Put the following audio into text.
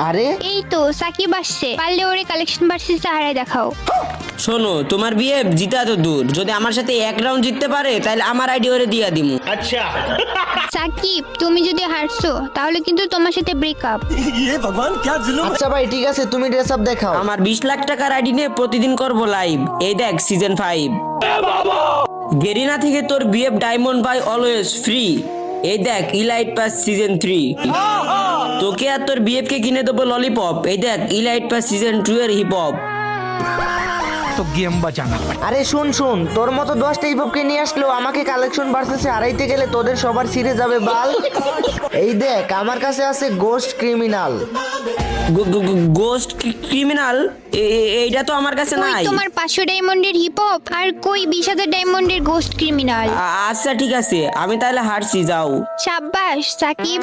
আরে এই তো সাকিব আসছে, পারলে ওরে কালেকশন ভার্সেস সাহারায় দেখাও। শোনো, তোমার বিয়ে জিতা তো দূর, যদি আমার সাথে এক রাউন্ড জিততে পারে তাহলে আমার আইডি ওরে দিয়া দিমু। সাকিব তুমি যদি হারছো তাহলে কিন্তু তোমার সাথে ব্রেকআপ। আচ্ছা ভাই ঠিক আছে, তুমি ড্রেস আপ দেখাও। আমার 20 লাখ টাকার আইডি নিয়ে প্রতিদিন করব লাইভ। এই দেখ সিজন 5। গেরিনা থেকে তোর BF diamond buy always free. এই দেখ ইলাইট পাস সিজন 3। তোকে আর তোর বিএফ কে কিনে দেবো ললিপপ। এই দেখ ইলাইট পাস সিজন 2 এর হিপ হপ। तो गेम बचाना पड़ेगा। আরে শুন শুন, তোর মতো 10টা হিপহপকে নিয়ে আসলেও আমাকে কালেকশন ভার্সেসে হারাইতে গেলে তোদের সবার ছিঁড়ে যাবে বাল। এই দেখ আমার কাছে আছে গোস্ট ক্রিমিনাল। Ghost criminal? এইটা তো আমার কাছে কই নাই। তোমার 500 ডায়মন্ডের হিপ হপ আর কই 20,000 ডায়মন্ডের গোস্ট ক্রিমিনাল? আচ্ছা ঠিক আছে, আমি তাহলে হারছি, যাও। সাব্বাস সাকিব।